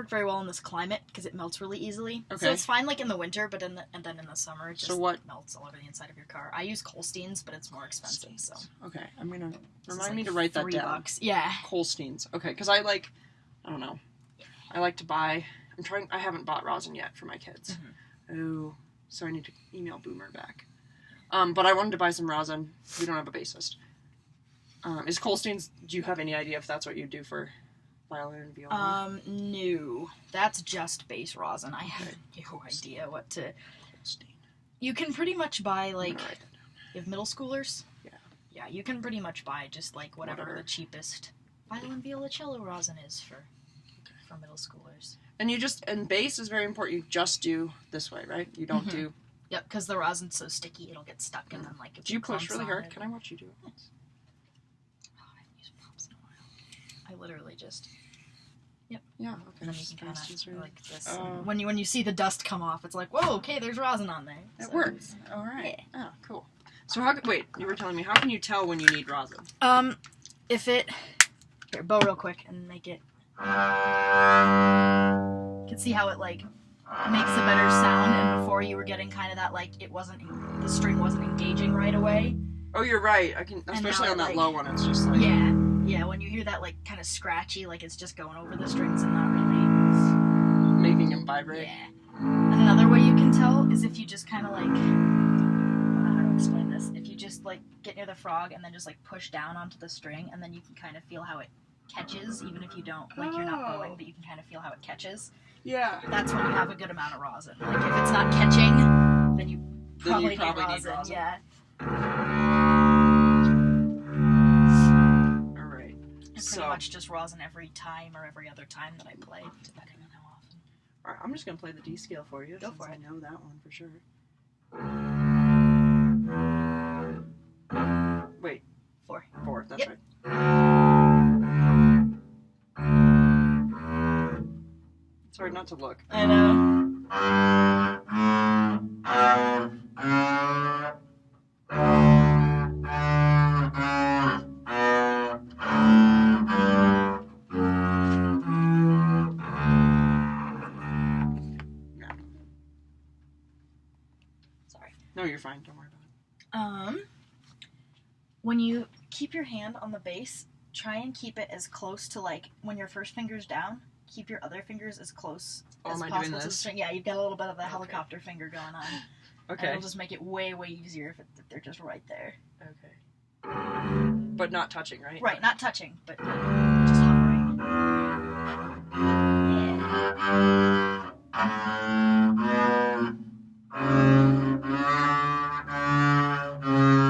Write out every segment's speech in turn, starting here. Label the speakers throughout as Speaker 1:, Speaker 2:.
Speaker 1: work very well in this climate because it melts really easily.
Speaker 2: Okay.
Speaker 1: So it's fine like in the winter, but then in the summer it just melts all over the inside of your car. I use Colsteins, but it's more expensive. So
Speaker 2: okay, I'm gonna remind me to write that down.
Speaker 1: $3. Yeah.
Speaker 2: Colsteins. Okay, because I don't know. I like to buy. I haven't bought rosin yet for my kids. Oh, so I need to email Boomer back. But I wanted to buy some rosin. We don't have a bassist. Is Colsteins? Do you have any idea if that's what you do for violin and viola?
Speaker 1: No. That's just base rosin. I have no idea what to.
Speaker 2: Colstein.
Speaker 1: You can pretty much buy you have middle schoolers.
Speaker 2: Yeah.
Speaker 1: Yeah, you can pretty much buy just whatever the cheapest violin, viola, cello rosin is for middle schoolers.
Speaker 2: And bass is very important. You just do this way, right? You don't do.
Speaker 1: Yep, because the rosin's so sticky, it'll get stuck and then
Speaker 2: Do you push really hard? Can I watch you do it?
Speaker 1: Oh, I haven't used props in a while. I literally just. Yep.
Speaker 2: Yeah. Okay.
Speaker 1: And then you can kind of like this.
Speaker 2: Oh.
Speaker 1: When you see the dust come off, it's like, whoa, okay, there's rosin on there.
Speaker 2: It works. All right. Yeah. Oh, cool. So wait, you were telling me, how can you tell when you need rosin?
Speaker 1: If it here, bow real quick and make it. You can see how it makes a better sound, and before you were getting kind of that the string wasn't engaging right away.
Speaker 2: Oh, you're right. I can, especially on that low one. It's just like
Speaker 1: yeah. When you hear that kind of scratchy, it's just going over the strings and not really
Speaker 2: making them vibrate.
Speaker 1: Yeah. And another way you can tell is if you just kind of I don't know how to explain this. If you just get near the frog and then just push down onto the string, and then you can kind of feel how it catches, even if you don't you're not bowing, but you can kind of feel how it catches.
Speaker 2: Yeah.
Speaker 1: That's when you have a good amount of rosin. If it's not catching, then you probably need rosin. Yeah.
Speaker 2: All right.
Speaker 1: And pretty much just rosin every time or every other time that I play, depending on how often.
Speaker 2: All right, I'm just gonna play the D scale for you.
Speaker 1: Go for it.
Speaker 2: I know that one for sure. Wait.
Speaker 1: 4.
Speaker 2: 4. That's
Speaker 1: yep.
Speaker 2: right. It's hard not to look.
Speaker 1: I know. Sorry.
Speaker 2: No, you're fine. Don't worry about it.
Speaker 1: When you keep your hand on the bass, try and keep it as close to when your first finger's down. Keep your other fingers as close as possible to the string. Yeah, you've got a little bit of the helicopter finger going on.
Speaker 2: Okay.
Speaker 1: And it'll just make it way, way easier if they're just right there.
Speaker 2: Okay. But not touching, right?
Speaker 1: Right, not touching, but just hovering.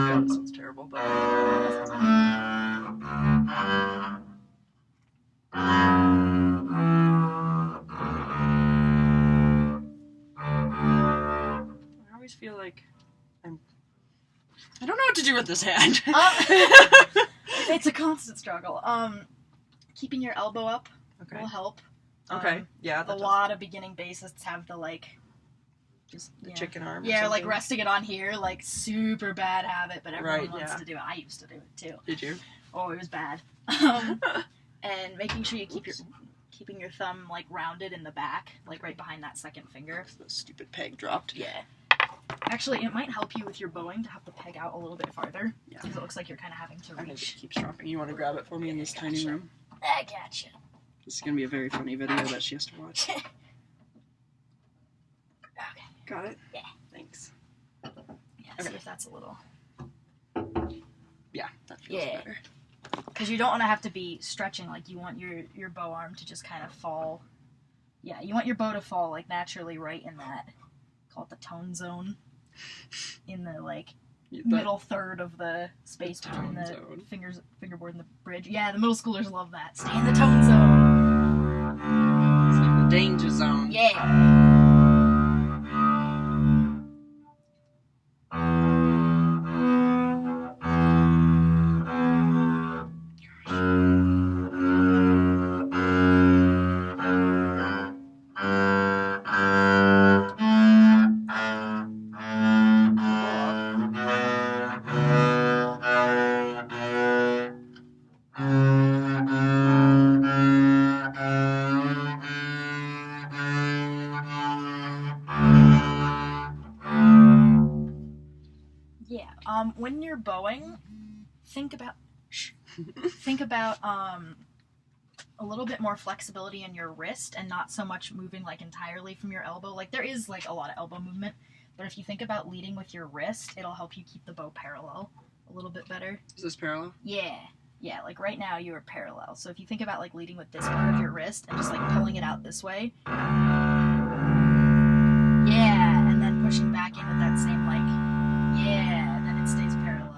Speaker 2: Yeah, this sounds terrible, but... feel like I don't know what to do with this hand.
Speaker 1: It's a constant struggle. Keeping your elbow up will help.
Speaker 2: Okay. Yeah.
Speaker 1: A lot of beginning bassists have the
Speaker 2: just the chicken arm.
Speaker 1: Yeah, resting it on here, super bad habit, but everyone wants to do it. I used to do it too.
Speaker 2: Did you?
Speaker 1: Oh, it was bad. And making sure you keeping your thumb rounded in the back, right behind that second finger.
Speaker 2: The stupid peg dropped.
Speaker 1: Yeah. Actually, it might help you with your bowing to have the peg out a little bit farther. Yeah. Because it looks like you're kind of having to reach.
Speaker 2: It keeps dropping. You want to grab it for me in this tiny room?
Speaker 1: I gotcha.
Speaker 2: This is going to be a very funny video that she has to watch.
Speaker 1: Okay.
Speaker 2: Got it?
Speaker 1: Yeah.
Speaker 2: Thanks.
Speaker 1: Yeah, see if that's a little...
Speaker 2: Yeah, that feels better.
Speaker 1: Because you don't want to have to be stretching, you want your bow arm to just kind of fall. Yeah, you want your bow to fall, naturally right in that, call it the tone zone, in the, middle third of the space between the fingerboard and the bridge. Yeah, the middle schoolers love that. Stay in the tone zone.
Speaker 2: It's like the danger zone.
Speaker 1: Yeah. When you're bowing, think about a little bit more flexibility in your wrist and not so much moving like entirely from your elbow. Like there is like a lot of elbow movement, but if you think about leading with your wrist, it'll help you keep the bow parallel a little bit better.
Speaker 2: Is this parallel?
Speaker 1: Yeah. Yeah, like right now you are parallel. So if you think about like leading with this part of your wrist and just like pulling it out this way. Yeah, and then pushing back in with that same like, yeah, then it stays parallel.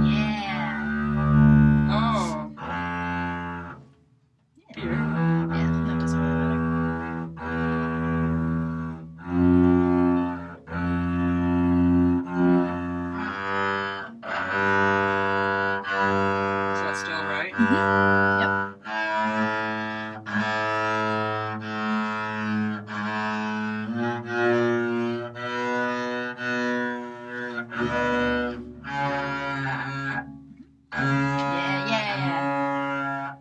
Speaker 1: Yeah.
Speaker 2: Oh.
Speaker 1: Yeah. Yeah, that does really better.
Speaker 2: Is that still right?
Speaker 1: Yep. Yeah, yeah.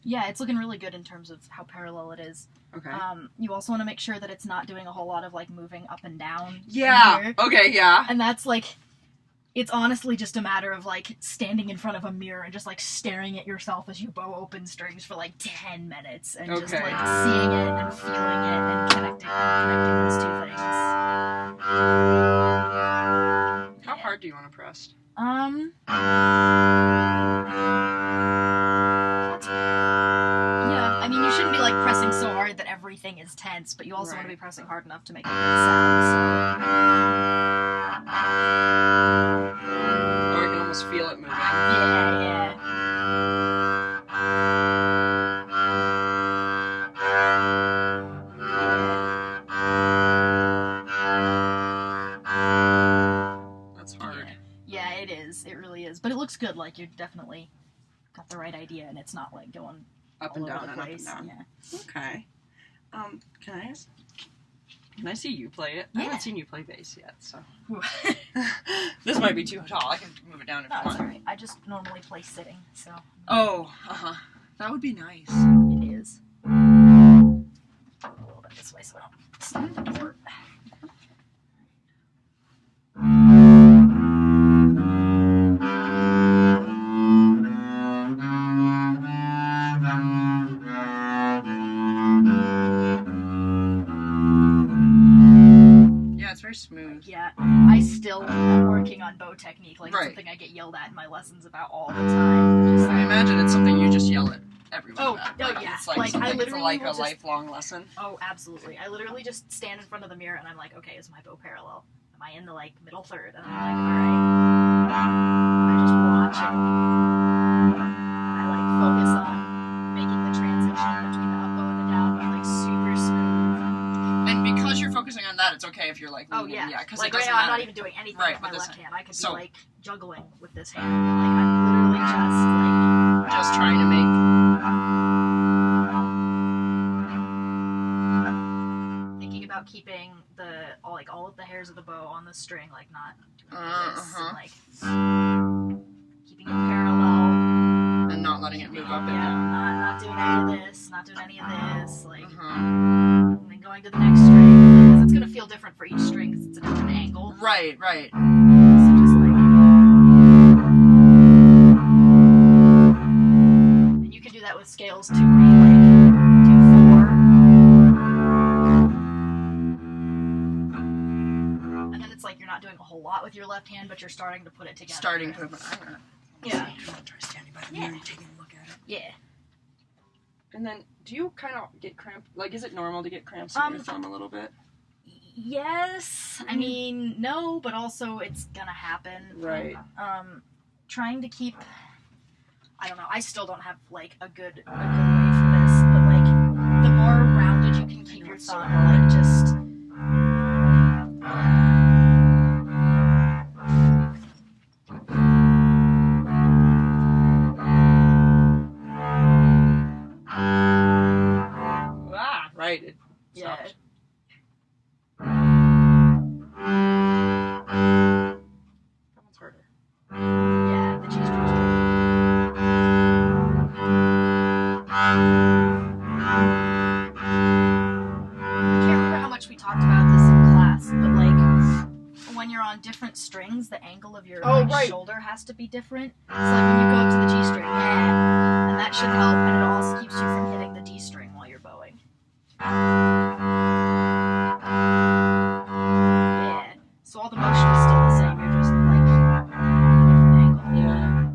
Speaker 1: Yeah, it's looking really good in terms of how parallel it is.
Speaker 2: Okay.
Speaker 1: You also want to make sure that it's not doing a whole lot of like moving up and down.
Speaker 2: Yeah.
Speaker 1: Here.
Speaker 2: Okay, yeah.
Speaker 1: And that's like, it's honestly just a matter of like standing in front of a mirror and just like staring at yourself as you bow open strings for like 10 minutes and just
Speaker 2: Okay.
Speaker 1: like seeing it and feeling it and connecting those two things.
Speaker 2: How hard do you want to press?
Speaker 1: Yeah, I mean, you shouldn't be like pressing so hard that everything is tense, but you also want to be pressing hard enough to make it make sounds.
Speaker 2: Or you can almost feel it moving.
Speaker 1: Yeah.
Speaker 2: That's hard.
Speaker 1: Yeah, it is. It really is. But it looks good. Like, you definitely got the right idea, and it's not, like, going
Speaker 2: Up
Speaker 1: all
Speaker 2: and
Speaker 1: over
Speaker 2: down
Speaker 1: the
Speaker 2: and up and
Speaker 1: place.
Speaker 2: down.
Speaker 1: Yeah.
Speaker 2: Okay. Can I see you play it? I
Speaker 1: Yeah.
Speaker 2: haven't seen you play bass yet, so.
Speaker 1: Ooh.
Speaker 2: This might be too tall. I can move it down if
Speaker 1: No,
Speaker 2: you
Speaker 1: it's
Speaker 2: want.
Speaker 1: alright. I just normally play sitting, so
Speaker 2: Oh, that would be nice.
Speaker 1: it is. A little bit this way so I don't stop the door.
Speaker 2: Yeah, it's very smooth.
Speaker 1: Yeah, I still am working on bow technique. Like,
Speaker 2: Right.
Speaker 1: it's something I get yelled at in my lessons about all the time. Just
Speaker 2: I imagine it's something you just yell at everyone
Speaker 1: Oh,
Speaker 2: about.
Speaker 1: oh,
Speaker 2: Right?
Speaker 1: yeah.
Speaker 2: It's like,
Speaker 1: Like, I
Speaker 2: something, it's
Speaker 1: literally
Speaker 2: like
Speaker 1: will
Speaker 2: a
Speaker 1: just-
Speaker 2: lifelong lesson.
Speaker 1: Oh, absolutely. I literally just stand in front of the mirror and I'm like, okay, is my bow parallel? Am I in the, like, middle third? And I'm like, alright. I just watch it. I, like, focus on making the transition between the up bow and the down bow, like, super smooth.
Speaker 2: And because you're focusing on that, it's okay if you're like,
Speaker 1: Oh,
Speaker 2: leaning,
Speaker 1: yeah.
Speaker 2: because
Speaker 1: Like,
Speaker 2: it
Speaker 1: right
Speaker 2: doesn't
Speaker 1: now, I'm
Speaker 2: matter.
Speaker 1: not even doing anything
Speaker 2: Right,
Speaker 1: with my
Speaker 2: with this
Speaker 1: left hand. I could
Speaker 2: So-
Speaker 1: be, like, juggling with this hand. Like, I'm literally
Speaker 2: Just trying to make.
Speaker 1: thinking about keeping all of the hairs of the bow on the string, like not doing this,
Speaker 2: Uh-huh.
Speaker 1: and like keeping it parallel.
Speaker 2: And not letting it move up and
Speaker 1: Yeah,
Speaker 2: down.
Speaker 1: not doing any of this, not doing any of this, like,
Speaker 2: Uh-huh.
Speaker 1: and then going to the next string, because it's gonna feel different for each string, because it's a different angle.
Speaker 2: Right, right.
Speaker 1: So just like, and you can do that with scales too, where you like do 4. And then it's like you're not doing a whole lot with your left hand, but you're starting to put it together.
Speaker 2: Starting to.
Speaker 1: Yeah.
Speaker 2: I'm gonna try standing by the
Speaker 1: Yeah.
Speaker 2: mirror and taking a look at it.
Speaker 1: Yeah.
Speaker 2: And then, do you kind of get cramp? Like, is it normal to get cramps in your thumb a little bit?
Speaker 1: Yes. I mean, no, but also it's gonna happen.
Speaker 2: Right.
Speaker 1: Trying to keep. I don't know. I still don't have like a good way for this, but like the more rounded you can keep your
Speaker 2: it's so
Speaker 1: thumb,
Speaker 2: hard.
Speaker 1: like just.
Speaker 2: Right. It
Speaker 1: Yeah.
Speaker 2: stopped. That one's harder.
Speaker 1: Yeah, the cheese drawers. angle of your
Speaker 2: Oh, right.
Speaker 1: shoulder has to be different. So like when you go up to the G string, yeah, and that should help, and it also keeps you from hitting the D string while you're bowing. Yeah. So all the motion is still the same. You're just like different angle. Yeah.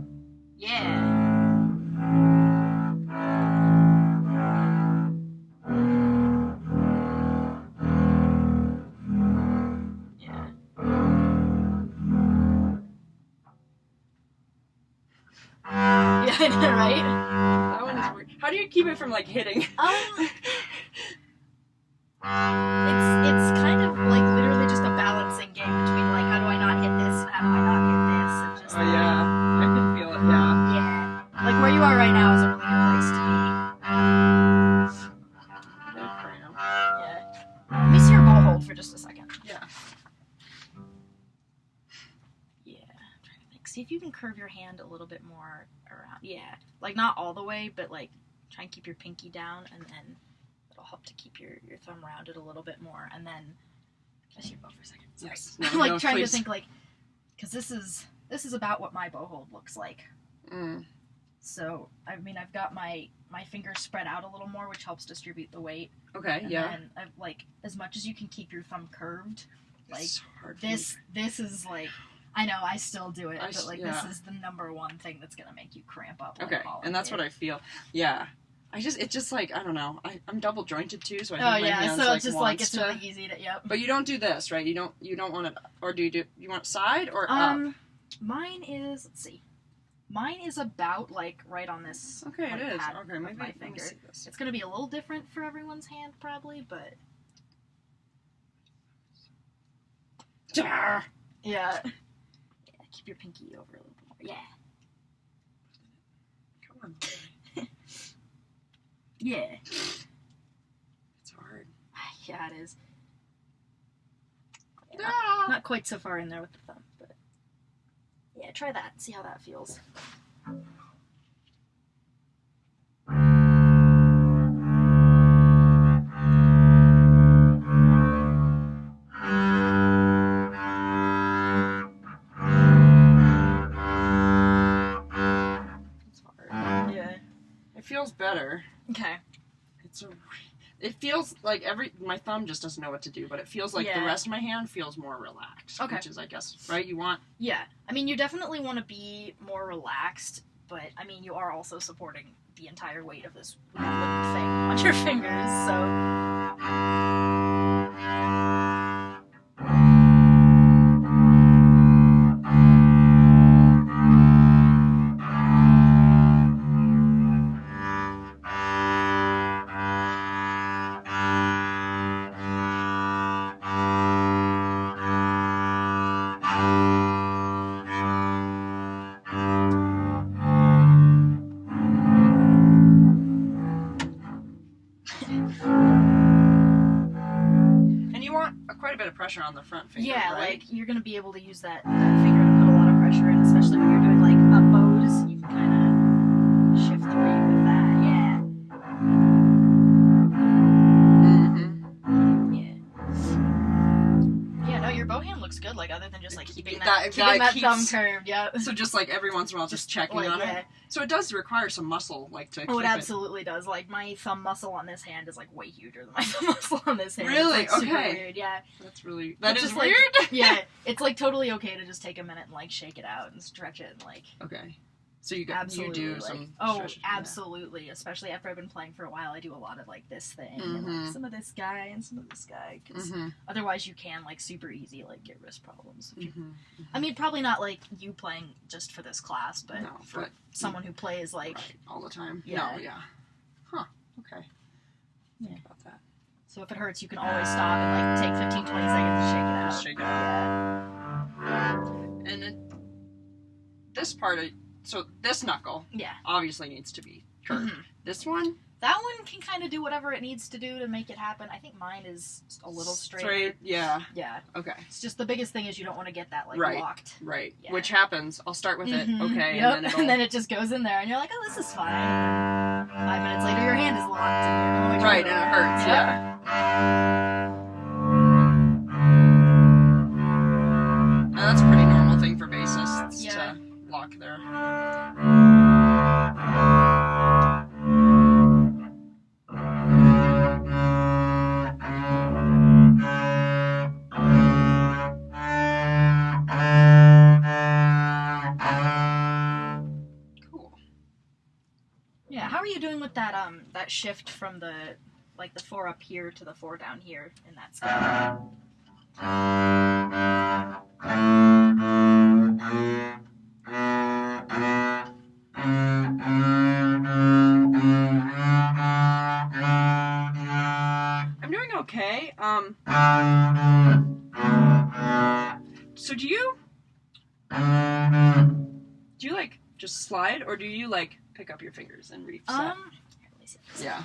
Speaker 1: Yeah, right?
Speaker 2: That one is weird. How do you keep it from like hitting?
Speaker 1: It's kind of like literally just a balancing game between like how do I not hit this and how do I not hit this and just
Speaker 2: Oh yeah, I can feel it. Yeah.
Speaker 1: yeah. Like where you are right now is a really good place to be. Yeah. Let me see your bow hold for just a second.
Speaker 2: Yeah.
Speaker 1: Yeah. I'm trying to think. See if you can curve your hand a little bit more around. Yeah. Like not all the way, but like try and keep your pinky down, and then it'll help to keep your thumb rounded a little bit more. And then just your bow for a second. Sorry.
Speaker 2: Yes.
Speaker 1: I'm like
Speaker 2: No,
Speaker 1: trying
Speaker 2: please.
Speaker 1: to think like, because this is about what my bow hold looks like. So I mean I've got my fingers spread out a little more, which helps distribute the weight.
Speaker 2: Okay.
Speaker 1: And
Speaker 2: Yeah.
Speaker 1: then I've, like as much as you can keep your thumb curved, like
Speaker 2: It's hard for me.
Speaker 1: this is like. I know, I still do it,
Speaker 2: I
Speaker 1: but like
Speaker 2: yeah.
Speaker 1: this is the number one thing that's gonna make you cramp up.
Speaker 2: Okay, and that's what I feel. Yeah. It's just like, I don't know. I'm double jointed too, so I think my hands
Speaker 1: so
Speaker 2: like
Speaker 1: it's just like
Speaker 2: wants
Speaker 1: it's
Speaker 2: to.
Speaker 1: really easy to yep.
Speaker 2: But you don't do this, right? You don't want it, or do you want side or up?
Speaker 1: Mine is let's see, mine is about like right on this.
Speaker 2: Okay,
Speaker 1: like,
Speaker 2: it is.
Speaker 1: pad
Speaker 2: Okay,
Speaker 1: of
Speaker 2: maybe
Speaker 1: my
Speaker 2: let me
Speaker 1: finger.
Speaker 2: see this.
Speaker 1: It's gonna be a little different for everyone's hand probably, but
Speaker 2: Dar!
Speaker 1: yeah. Keep your pinky over a little bit more. Yeah.
Speaker 2: Come on.
Speaker 1: Yeah.
Speaker 2: It's hard.
Speaker 1: Yeah, it is.
Speaker 2: Ah!
Speaker 1: Not quite so far in there with the thumb, but yeah, try that. See how that feels. It's hard. Yeah.
Speaker 2: It feels better.
Speaker 1: Okay.
Speaker 2: It feels like my thumb just doesn't know what to do, but it feels like the
Speaker 1: Yeah.
Speaker 2: rest of my hand feels more relaxed.
Speaker 1: Okay.
Speaker 2: Which is, I guess, right? You want.
Speaker 1: Yeah. I mean, you definitely want to be more relaxed, but I mean, you are also supporting the entire weight of this wooden thing on your fingers, so.
Speaker 2: And you want quite a bit of pressure on the front finger,
Speaker 1: Yeah,
Speaker 2: right?
Speaker 1: like you're gonna be able to use that finger to put a lot of pressure in, especially when you're doing like up bows. You can kind of shift the weight with that. Yeah,
Speaker 2: Mm-hmm.
Speaker 1: yeah. No, your bow hand looks good. Like other than just like keeping
Speaker 2: That
Speaker 1: that
Speaker 2: keeps-
Speaker 1: thumb curved. Yeah.
Speaker 2: So just like every once in a while, just checking
Speaker 1: like,
Speaker 2: on
Speaker 1: yeah.
Speaker 2: it. So it does require some muscle, like to
Speaker 1: Oh,
Speaker 2: keep
Speaker 1: it absolutely does. Like my thumb muscle on this hand is like way huger than my thumb muscle on this hand.
Speaker 2: Really?
Speaker 1: It's, like, super
Speaker 2: Okay.
Speaker 1: weird. Yeah.
Speaker 2: That's weird.
Speaker 1: It's just, like- Yeah. It's like totally okay to just take a minute and like shake it out and stretch it and like.
Speaker 2: Okay. So you
Speaker 1: Absolutely.
Speaker 2: do
Speaker 1: like-
Speaker 2: some.
Speaker 1: oh,
Speaker 2: stretches, yeah.
Speaker 1: absolutely. Especially after I've been playing for a while, I do a lot of like this thing and
Speaker 2: Mhm.
Speaker 1: like some of this guy and some of this guy. Because
Speaker 2: Mhm.
Speaker 1: otherwise, you can like super easy like get wrist problems. If you-
Speaker 2: Mhm.
Speaker 1: I mean, probably not like you playing just for this class, but
Speaker 2: No,
Speaker 1: for
Speaker 2: but
Speaker 1: someone who plays like.
Speaker 2: right, all the time.
Speaker 1: Yeah.
Speaker 2: No, yeah. Huh. Okay.
Speaker 1: Yeah.
Speaker 2: Think about that.
Speaker 1: So if it hurts, you can always stop and like take 15, 20 seconds to shake it out.
Speaker 2: Just shake it
Speaker 1: Yeah.
Speaker 2: And this part, so this knuckle
Speaker 1: Yeah.
Speaker 2: obviously needs to be curved.
Speaker 1: Mhm.
Speaker 2: This one,
Speaker 1: That one can kind of do whatever it needs to do to make it happen. I think mine is a little straight.
Speaker 2: Yeah.
Speaker 1: Yeah.
Speaker 2: Okay.
Speaker 1: It's just the biggest thing is you don't want to get that like
Speaker 2: Right.
Speaker 1: locked.
Speaker 2: Right.
Speaker 1: Yeah.
Speaker 2: Which happens. I'll start with it.
Speaker 1: Mhm.
Speaker 2: Okay.
Speaker 1: Yep.
Speaker 2: And then it'll.
Speaker 1: it just goes in there, and you're like, oh, this is fine. 5 minutes later, your hand is locked, and you're going
Speaker 2: Right, and it hurts.
Speaker 1: Yep.
Speaker 2: Yeah. And that's a pretty normal thing for lock there. Cool.
Speaker 1: Yeah, how are you doing with that shift from the 4 up here to the 4 down here in that scale?
Speaker 2: I'm doing okay. So do you like just slide, or do you like pick up your fingers and reset?
Speaker 1: Here, let me see this.
Speaker 2: Yeah.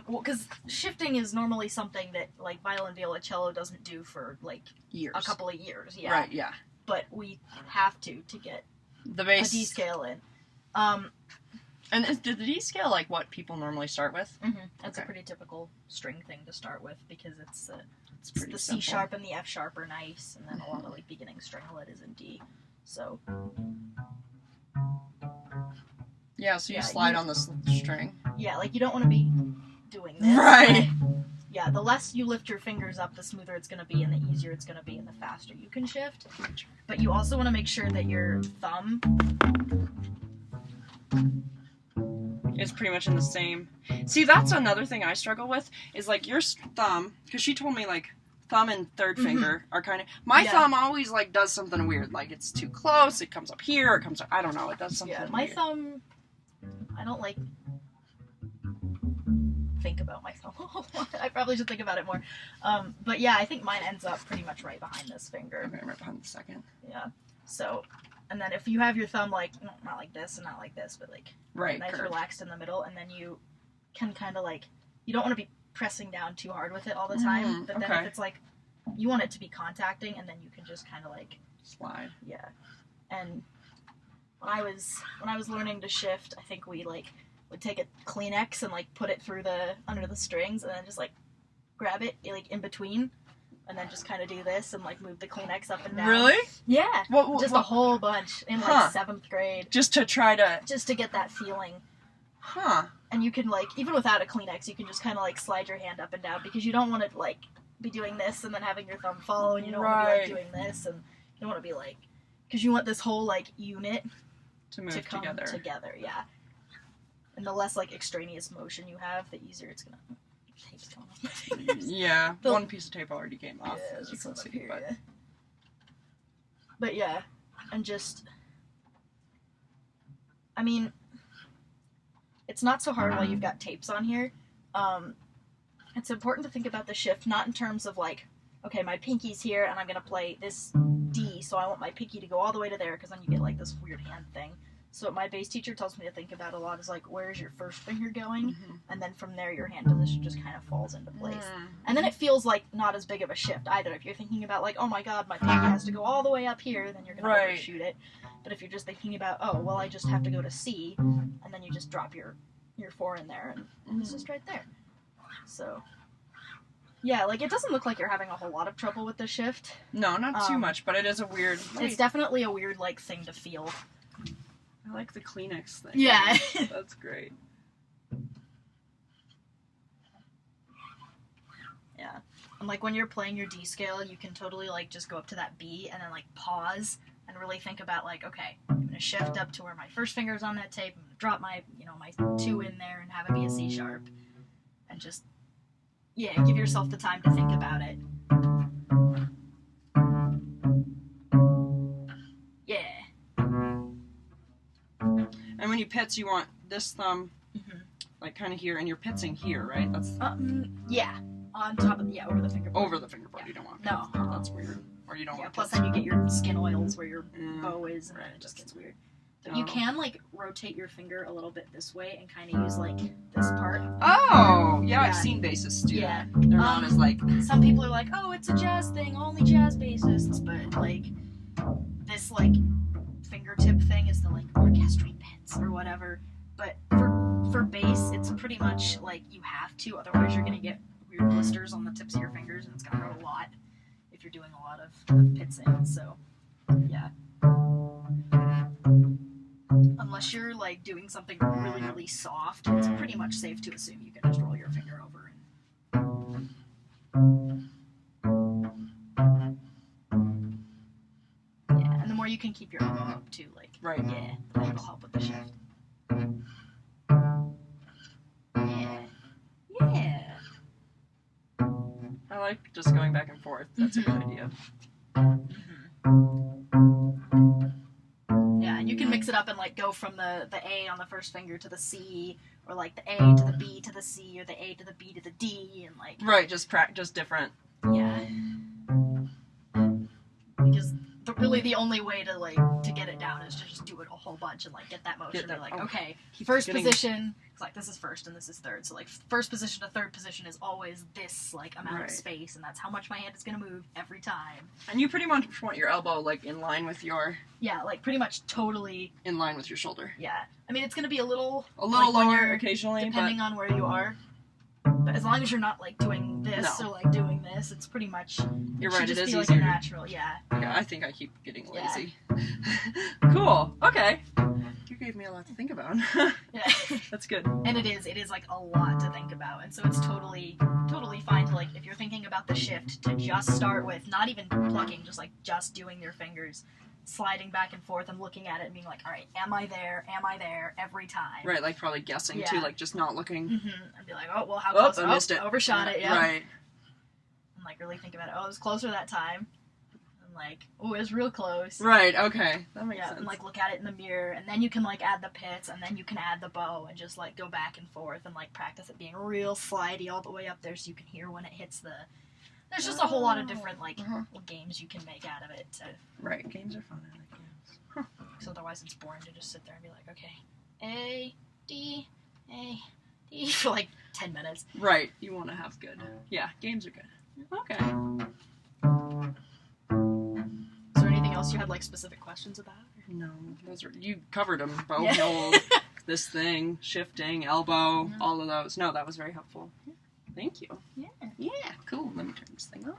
Speaker 1: Well, because shifting is normally something that like violin, viola, cello doesn't do for like
Speaker 2: Years.
Speaker 1: a couple of years. Yeah.
Speaker 2: Right. Yeah.
Speaker 1: But we have to get
Speaker 2: The
Speaker 1: a
Speaker 2: bass.
Speaker 1: D scale in.
Speaker 2: And is the D scale like what people normally start with?
Speaker 1: That's
Speaker 2: Okay.
Speaker 1: a pretty typical string thing to start with because it's
Speaker 2: pretty
Speaker 1: the
Speaker 2: simple.
Speaker 1: C sharp and the F sharp are nice, and then a lot of like beginning stringlet is in D. So
Speaker 2: Yeah. So you
Speaker 1: Yeah,
Speaker 2: slide
Speaker 1: you-
Speaker 2: on the string.
Speaker 1: yeah, like you don't want to be doing this.
Speaker 2: Right.
Speaker 1: but, yeah, the less you lift your fingers up, the smoother it's going to be, and the easier it's going to be, and the faster you can shift. But you also want to make sure that your thumb.
Speaker 2: It's pretty much in the same. See, that's another thing I struggle with is like your thumb, because she told me like thumb and third finger are kind of. My
Speaker 1: Yeah.
Speaker 2: thumb always like does something weird, like it's too close. It comes up here. It comes up. I don't know. It does something.
Speaker 1: Yeah, my
Speaker 2: weird.
Speaker 1: thumb. I don't like think about my thumb. I probably should think about it more. But yeah, I think mine ends up pretty much right behind this finger.
Speaker 2: Okay, right behind the second.
Speaker 1: Yeah. So, and then if you have your thumb like not like this and not like this, but like
Speaker 2: Right.
Speaker 1: nice
Speaker 2: curved.
Speaker 1: relaxed in the middle, and then you can kind of like you don't want to be pressing down too hard with it all the time. But then
Speaker 2: okay.
Speaker 1: if it's like you want it to be contacting, and then you can just kind of like
Speaker 2: Slide.
Speaker 1: yeah. And when I was learning to shift, I think we like would take a Kleenex and like put it through the under the strings, and then just like grab it like in between, and then just kind of do this and like move the Kleenex up and down.
Speaker 2: Really?
Speaker 1: Yeah.
Speaker 2: What?
Speaker 1: Just a whole bunch in like 7th grade,
Speaker 2: Just to try to.
Speaker 1: just to get that feeling.
Speaker 2: Huh.
Speaker 1: And you can like even without a Kleenex, you can just kind of like slide your hand up and down because you don't want to like be doing this and then having your thumb follow, and you don't want to be like doing this, and you don't want to be like because you want this whole like unit
Speaker 2: To move
Speaker 1: to come
Speaker 2: together.
Speaker 1: yeah. And the less like extraneous motion you have, the easier it's gonna. Tape's going off my fingers.
Speaker 2: Yeah.
Speaker 1: The-
Speaker 2: one piece of tape already came off,
Speaker 1: Yeah,
Speaker 2: as you
Speaker 1: this
Speaker 2: can
Speaker 1: one up
Speaker 2: see.
Speaker 1: here,
Speaker 2: But
Speaker 1: yeah. But yeah, and just. I mean, it's not so hard while you've got tapes on here. It's important to think about the shift, not in terms of like, okay, my pinky's here and I'm gonna play this D, so I want my pinky to go all the way to there, because then you get like this weird hand thing. So what my bass teacher tells me to think about a lot is like, where's your first finger going?
Speaker 2: Mhm.
Speaker 1: And then from there, your hand position just kind of falls into place.
Speaker 2: Mm.
Speaker 1: And then it feels like not as big of a shift either. If you're thinking about like, oh my god, my pinky has to go all the way up here, then you're gonna
Speaker 2: Right.
Speaker 1: overshoot it. But if you're just thinking about, oh well, I just have to go to C, and then you just drop your 4 in there, and it's just right there. So yeah, like it doesn't look like you're having a whole lot of trouble with the shift.
Speaker 2: No, not too
Speaker 1: Um,
Speaker 2: much, but it is a weird.
Speaker 1: It's definitely a weird like thing to feel.
Speaker 2: I like the Kleenex thing.
Speaker 1: Yeah.
Speaker 2: That's great.
Speaker 1: Yeah. And like when you're playing your D scale, you can totally like just go up to that B and then like pause and really think about like, okay, I'm gonna shift up to where my first finger's on that tape, I'm gonna drop my my 2 in there and have it be a C sharp. And just give yourself the time to think about it. Yeah.
Speaker 2: And when you pitch, you want this thumb
Speaker 1: Mhm.
Speaker 2: like kind of here, and you're pitching here, right? That's
Speaker 1: Yeah. On top of over the fingerboard.
Speaker 2: over the fingerboard. You don't want
Speaker 1: No.
Speaker 2: That's weird. Or you don't
Speaker 1: Yeah,
Speaker 2: want
Speaker 1: plus
Speaker 2: pitch.
Speaker 1: then you get your skin oils where your
Speaker 2: Mm.
Speaker 1: bow is, and then
Speaker 2: Right.
Speaker 1: it just gets weird. But you
Speaker 2: Oh.
Speaker 1: can like rotate your finger a little bit this way and kind of use like this part.
Speaker 2: Oh, yeah, I've
Speaker 1: Yeah.
Speaker 2: seen bassists do
Speaker 1: Yeah.
Speaker 2: that. They're not as like.
Speaker 1: Some people are like, oh, it's a jazz thing, only jazz bassists, but like this like fingertip thing is the like orchestral pits or whatever. But for bass, it's pretty much like you have to, otherwise you're gonna get weird blisters on the tips of your fingers, and it's gonna hurt a lot if you're doing a lot of pits in. So yeah. unless you're like doing something really, really soft, it's pretty much safe to assume you can just roll your finger over and yeah, and the more you can keep your elbow up too, like
Speaker 2: Right.
Speaker 1: yeah, that'll help with the shift. Yeah.
Speaker 2: I like just going back and forth. That's a good idea.
Speaker 1: Yeah, and you can mix it up and like go from the A on the first finger to the C, or like the A to the B to the C, or the A to the B to the D, and like
Speaker 2: Right, just different.
Speaker 1: yeah. Because really the only way to like to get it down is to just do it a whole bunch and like get that motion.
Speaker 2: Get that-
Speaker 1: Be like,
Speaker 2: oh,
Speaker 1: okay,
Speaker 2: keep
Speaker 1: first
Speaker 2: getting-
Speaker 1: position. It's like this is first and this is third. So like first position to third position is always this like amount
Speaker 2: Right.
Speaker 1: of space, and that's how much my hand is gonna move every time.
Speaker 2: And you pretty much want your elbow like in line with your
Speaker 1: Pretty much totally.
Speaker 2: shoulder.
Speaker 1: Yeah, I mean it's gonna be a little
Speaker 2: Like, when
Speaker 1: lower
Speaker 2: you're occasionally,
Speaker 1: depending on where you are. But as long as you're not like doing this
Speaker 2: No.
Speaker 1: or like doing this, it's pretty much.
Speaker 2: You're
Speaker 1: should
Speaker 2: right. It
Speaker 1: just
Speaker 2: is
Speaker 1: be like
Speaker 2: easier.
Speaker 1: a natural. Yeah.
Speaker 2: Yeah, I think I keep getting
Speaker 1: Yeah.
Speaker 2: lazy. Cool. Okay. You gave me a lot to think about.
Speaker 1: Yeah.
Speaker 2: That's good.
Speaker 1: And it is like a lot to think about, and so it's totally fine to like if you're thinking about the shift to just start with not even plucking, just doing your fingers, sliding back and forth and looking at it and being like, all right, am I there every time?
Speaker 2: Right, like probably guessing
Speaker 1: Yeah.
Speaker 2: too, like just not looking.
Speaker 1: And be like, oh well, how
Speaker 2: Oh,
Speaker 1: close?
Speaker 2: I missed it.
Speaker 1: Overshot it. Yeah.
Speaker 2: Right.
Speaker 1: And like really think about it. Oh, it was closer that time. And like, oh, it was real close.
Speaker 2: Right. Okay. That makes
Speaker 1: Yeah,
Speaker 2: sense.
Speaker 1: and like look at it in the mirror, and then you can like add the pits, and then you can add the bow, and just like go back and forth and like practice it being real slidey all the way up there, so you can hear when it hits the. There's just a whole lot of different like little games you can make out of it.
Speaker 2: Right. Games are fun. I like games.
Speaker 1: Because otherwise it's boring to just sit there and be like, okay, A, D, for like 10 minutes.
Speaker 2: Right. You want to have good. Yeah. Games are good. Okay.
Speaker 1: Is there anything else you had like specific questions about?
Speaker 2: No, those are you covered them. Bow
Speaker 1: Yeah.
Speaker 2: hold, this thing, shifting, elbow, all of those. No, that was very helpful. Thank you.
Speaker 1: Yeah.
Speaker 2: Yeah. Cool. Let me turn this thing on.